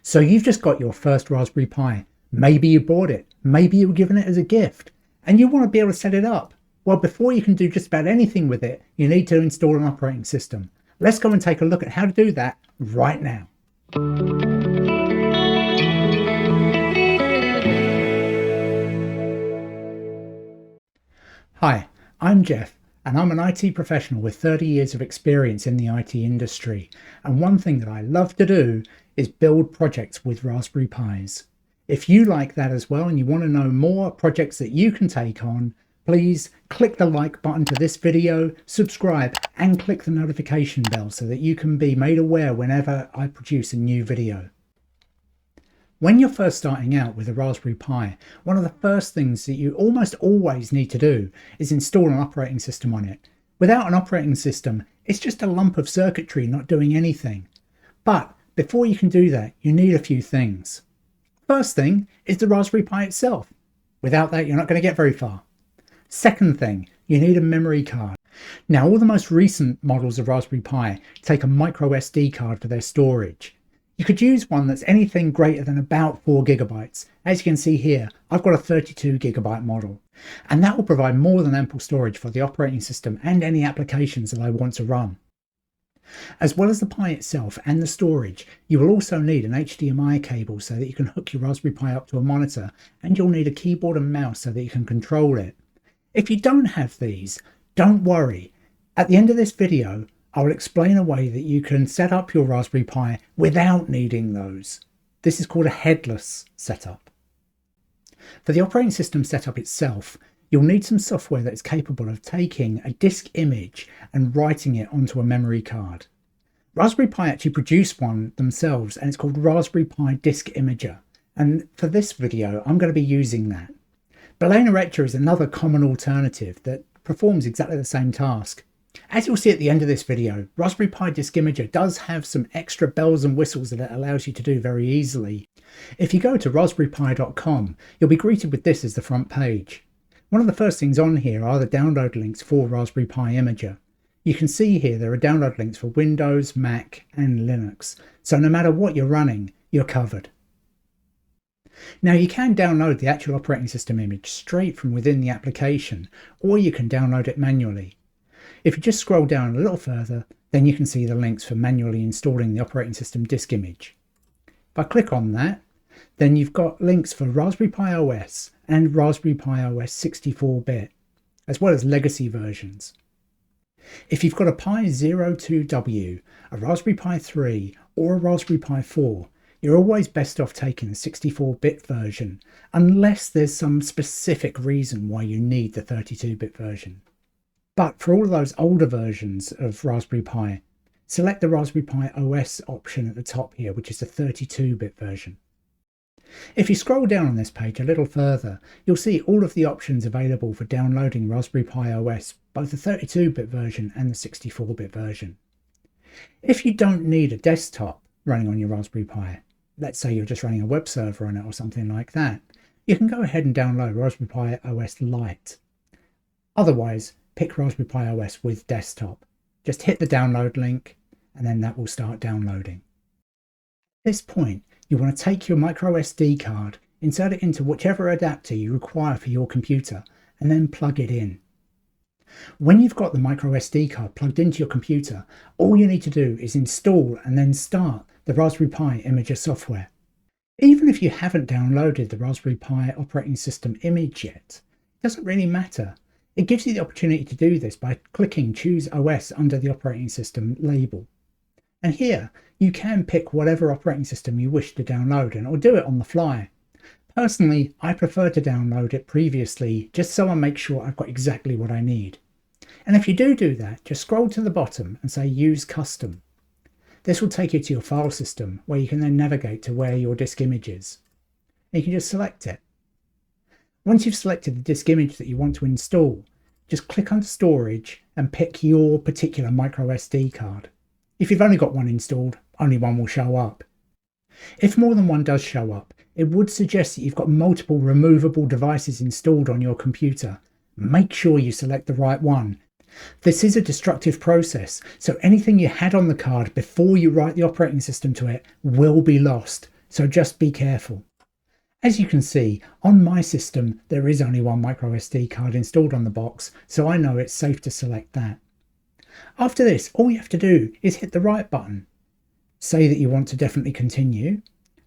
So you've just got your first Raspberry Pi. Maybe you bought it, maybe you were given it as a gift, and you want to be able to set it up. Well, before you can do just about anything with it, you need to install an operating system. Let's go and take a look at how to do that right now. Hi, I'm Jeff, and I'm an IT professional with 30 years of experience in the IT industry. And one thing that I love to do is build projects with Raspberry Pis. If you like that as well and you want to know more projects that you can take on, please click the like button to this video, subscribe, and click the notification bell so that you can be made aware whenever I produce a new video. When you're first starting out with a Raspberry Pi, one of the first things that you almost always need to do is install an operating system on it. Without an operating system, it's just a lump of circuitry not doing anything. But before you can do that, you need a few things. First thing is the Raspberry Pi itself. Without that, you're not going to get very far. Second thing, you need a memory card. Now, all the most recent models of Raspberry Pi take a micro SD card for their storage. You could use one that's anything greater than about 4 gigabytes. As you can see here, I've got a 32 gigabyte model, and that will provide more than ample storage for the operating system and any applications that I want to run. As well as the Pi itself and the storage, you will also need an HDMI cable so that you can hook your Raspberry Pi up to a monitor, and you'll need a keyboard and mouse so that you can control it. If you don't have these, don't worry. At the end of this video, I will explain a way that you can set up your Raspberry Pi without needing those. This is called a headless setup. For the operating system setup itself, you'll need some software that is capable of taking a disk image and writing it onto a memory card. Raspberry Pi actually produce one themselves, and it's called Raspberry Pi Disk Imager. And for this video, I'm going to be using that. Balena Etcher is another common alternative that performs exactly the same task. As you'll see at the end of this video, Raspberry Pi Disk Imager does have some extra bells and whistles that it allows you to do very easily. If you go to raspberrypi.com, you'll be greeted with this as the front page. One of the first things on here are the download links for Raspberry Pi Imager. You can see here there are download links for Windows, Mac and Linux, so no matter what you're running, you're covered. Now you can download the actual operating system image straight from within the application, or you can download it manually. If you just scroll down a little further, then you can see the links for manually installing the operating system disk image. If I click on that, then you've got links for Raspberry Pi OS and Raspberry Pi OS 64-bit, as well as legacy versions. If you've got a Pi 02W, a Raspberry Pi 3 or a Raspberry Pi 4, you're always best off taking the 64-bit version, unless there's some specific reason why you need the 32-bit version. But for all of those older versions of Raspberry Pi, select the Raspberry Pi OS option at the top here, which is the 32-bit version. If you scroll down on this page a little further, you'll see all of the options available for downloading Raspberry Pi OS, both the 32-bit version and the 64-bit version. If you don't need a desktop running on your Raspberry Pi, let's say you're just running a web server on it or something like that, you can go ahead and download Raspberry Pi OS Lite. Otherwise, pick Raspberry Pi OS with desktop. Just hit the download link and then that will start downloading. At this point, you want to take your micro SD card, insert it into whichever adapter you require for your computer, and then plug it in. When you've got the micro SD card plugged into your computer, all you need to do is install and then start the Raspberry Pi Imager software. Even if you haven't downloaded the Raspberry Pi operating system image yet, it doesn't really matter. It gives you the opportunity to do this by clicking Choose OS under the operating system label. And here, you can pick whatever operating system you wish to download, and it'll do it on the fly. Personally, I prefer to download it previously, just so I make sure I've got exactly what I need. And if you do that, just scroll to the bottom and say Use Custom. This will take you to your file system, where you can then navigate to where your disk image is. And you can just select it. Once you've selected the disk image that you want to install, just click on Storage and pick your particular micro SD card. If you've only got one installed, only one will show up. If more than one does show up, it would suggest that you've got multiple removable devices installed on your computer. Make sure you select the right one. This is a destructive process, so anything you had on the card before you write the operating system to it will be lost. so just be careful. As you can see, on my system there is only one micro SD card installed on the box, so I know it's safe to select that. After this, all you have to do is hit the right button, say that you want to definitely continue,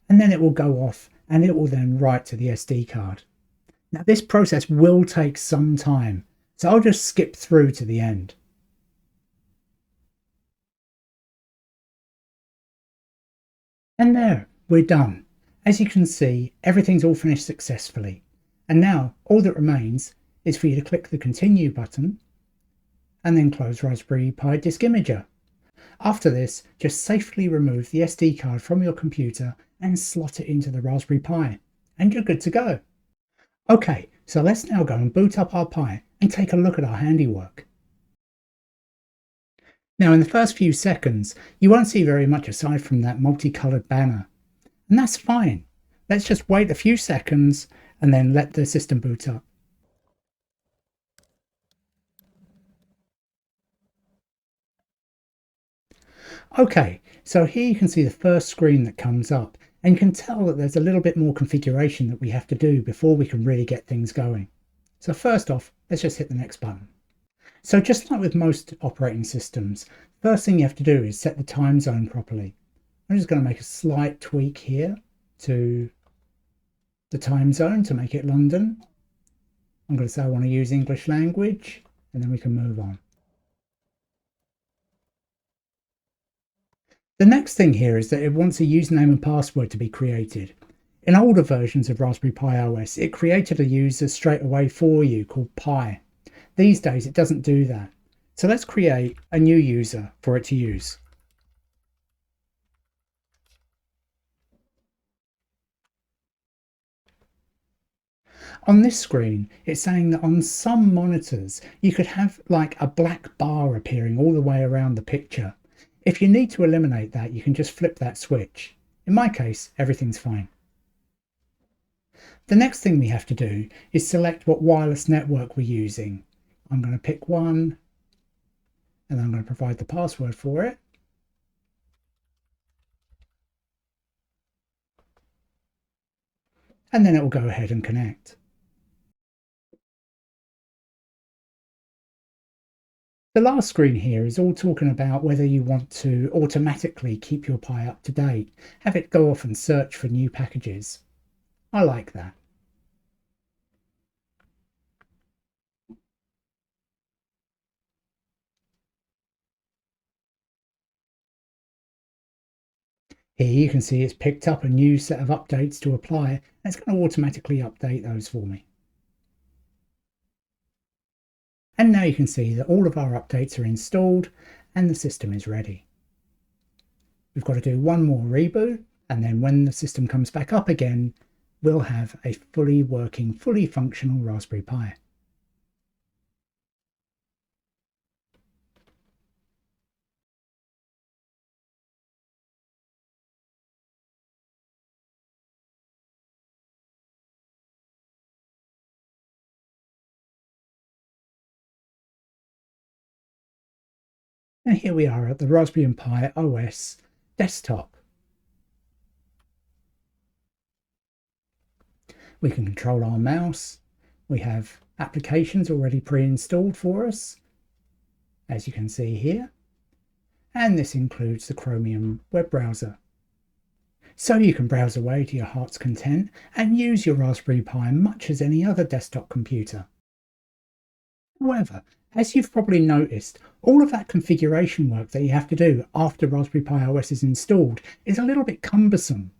and then it will go off and it will then write to the SD card. Now this process will take some time, so I'll just skip through to the end. And there, we're done. As you can see, everything's all finished successfully. And now all that remains is for you to click the continue button and then close Raspberry Pi Disk Imager. After this, just safely remove the SD card from your computer and slot it into the Raspberry Pi, and you're good to go. Okay, so let's now go and boot up our Pi and take a look at our handiwork. Now in the first few seconds, you won't see very much aside from that multicoloured banner. And that's fine. Let's just wait a few seconds and then let the system boot up. Okay, so here you can see the first screen that comes up, and you can tell that there's a little bit more configuration that we have to do before we can really get things going. So first off, let's just hit the next button. So just like with most operating systems, first thing you have to do is set the time zone properly. I'm just going to make a slight tweak here to the time zone to make it London. I'm going to say I want to use English language, and then we can move on. The next thing here is that it wants a username and password to be created. In older versions of Raspberry Pi OS, it created a user straight away for you called Pi. These days it doesn't do that. So let's create a new user for it to use. On this screen, it's saying that on some monitors, you could have like a black bar appearing all the way around the picture. If you need to eliminate that, you can just flip that switch. In my case, everything's fine. The next thing we have to do is select what wireless network we're using. I'm going to pick one, and I'm going to provide the password for it. And then it will go ahead and connect. The last screen here is all talking about whether you want to automatically keep your Pi up to date, have it go off and search for new packages. I like that. Here you can see it's picked up a new set of updates to apply, and it's going to automatically update those for me. And now you can see that all of our updates are installed and the system is ready. We've got to do one more reboot, and then when the system comes back up again, we'll have a fully working, fully functional Raspberry Pi. And here we are at the Raspberry Pi OS desktop. We can control our mouse. We have applications already pre-installed for us, as you can see here. And this includes the Chromium web browser. So you can browse away to your heart's content and use your Raspberry Pi much as any other desktop computer. However, as you've probably noticed, all of that configuration work that you have to do after Raspberry Pi OS is installed is a little bit cumbersome.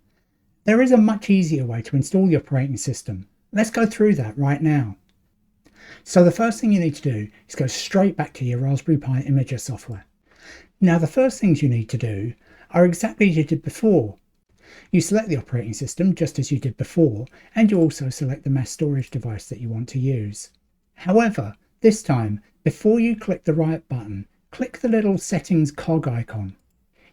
There is a much easier way to install the operating system. Let's go through that right now. So the first thing you need to do is go straight back to your Raspberry Pi Imager software. Now the first things you need to do are exactly as you did before. You select the operating system just as you did before, and you also select the mass storage device that you want to use. However, this time, before you click the right button, click the little settings cog icon.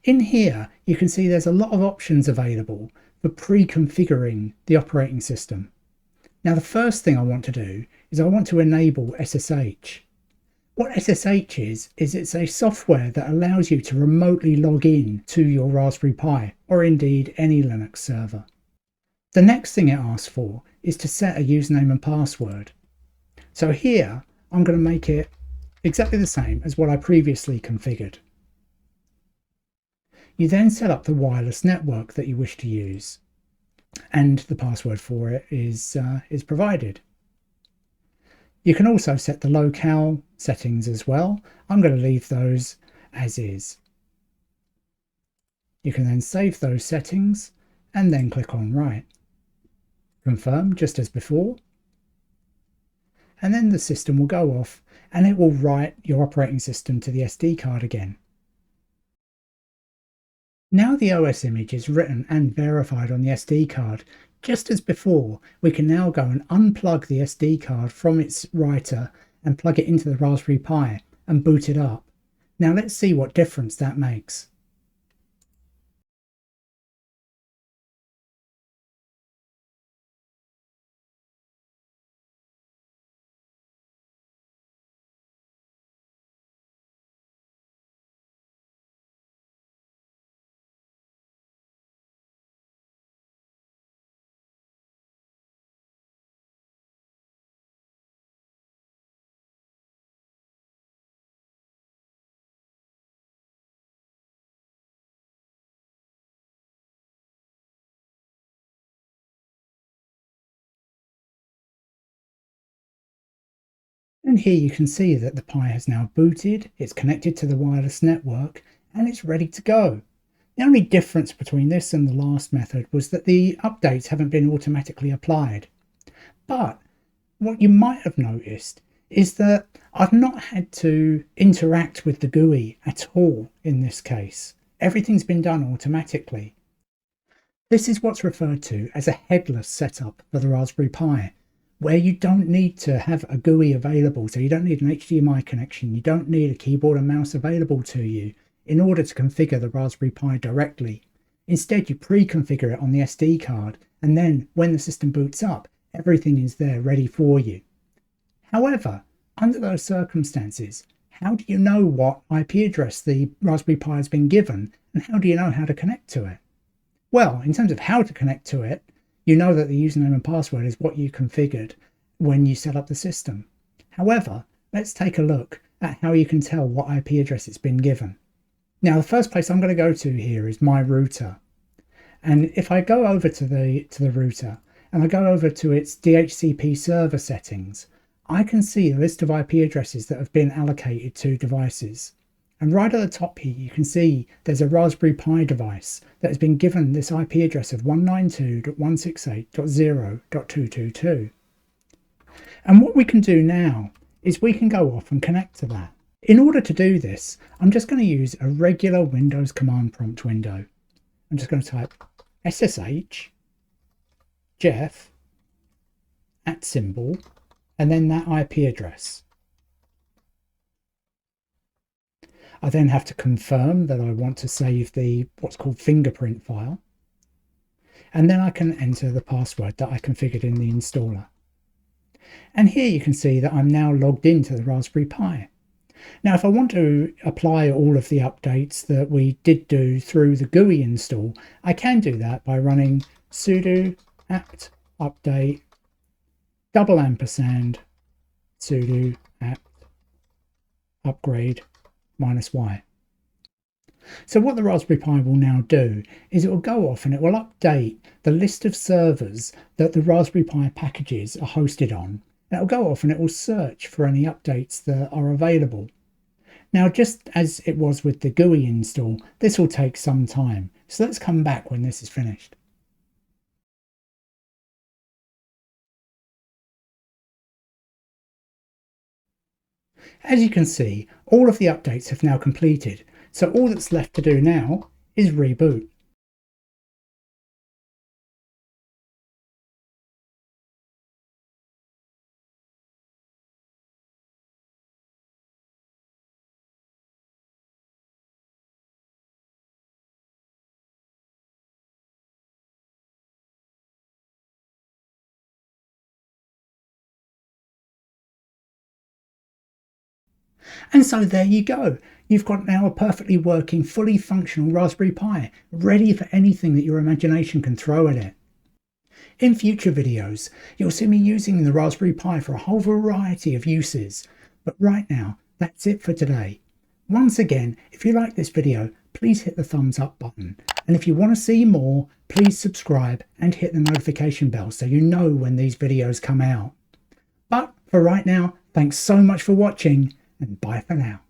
In here, you can see there's a lot of options available for pre-configuring the operating system. Now the first thing I want to do is I want to enable SSH. What SSH is it's a software that allows you to remotely log in to your Raspberry Pi, or indeed any Linux server. The next thing it asks for is to set a username and password. So here, I'm going to make it exactly the same as what I previously configured. You then set up the wireless network that you wish to use, and the password for it is provided. You can also set the locale settings as well. I'm going to leave those as is. You can then save those settings and then click on Write. Confirm just as before. And then the system will go off and it will write your operating system to the SD card again. Now the OS image is written and verified on the SD card, just as before, we can now go and unplug the SD card from its writer and plug it into the Raspberry Pi and boot it up. Now let's see what difference that makes. And here you can see that the Pi has now booted, it's connected to the wireless network, and it's ready to go. The only difference between this and the last method was that the updates haven't been automatically applied. But what you might have noticed is that I've not had to interact with the GUI at all in this case. Everything's been done automatically. This is what's referred to as a headless setup for the Raspberry Pi, where you don't need to have a GUI available, so you don't need an HDMI connection, you don't need a keyboard and mouse available to you in order to configure the Raspberry Pi directly. Instead, you pre-configure it on the SD card, and then when the system boots up, everything is there ready for you. However, under those circumstances, how do you know what IP address the Raspberry Pi has been given, and how do you know how to connect to it? Well, in terms of how to connect to it, you know that the username and password is what you configured when you set up the system. However, let's take a look at how you can tell what IP address it's been given. Now, the first place I'm going to go to here is my router. And if I go over to the router and I go over to its DHCP server settings, I can see a list of IP addresses that have been allocated to devices. And right at the top here, you can see there's a Raspberry Pi device that has been given this IP address of 192.168.0.222. And what we can do now is we can go off and connect to that. In order to do this, I'm just going to use a regular Windows command prompt window. I'm just going to type SSH, Jeff, @ and then that IP address. I then have to confirm that I want to save the what's called fingerprint file. And then I can enter the password that I configured in the installer. And here you can see that I'm now logged into the Raspberry Pi. Now, if I want to apply all of the updates that we did do through the GUI install, I can do that by running sudo apt update && sudo apt upgrade -y. So what the Raspberry Pi will now do is it will go off and it will update the list of servers that the Raspberry Pi packages are hosted on. And it will go off and it will search for any updates that are available. Now, just as it was with the GUI install, this will take some time. So let's come back when this is finished. As you can see, all of the updates have now completed, so all that's left to do now is reboot. And so there you go. You've got now a perfectly working, fully functional Raspberry Pi, ready for anything that your imagination can throw at it. In future videos, you'll see me using the Raspberry Pi for a whole variety of uses. But right now, that's it for today. Once again, if you like this video, please hit the thumbs up button. And if you want to see more, please subscribe and hit the notification bell so you know when these videos come out. But for right now, thanks so much for watching, and bye for now.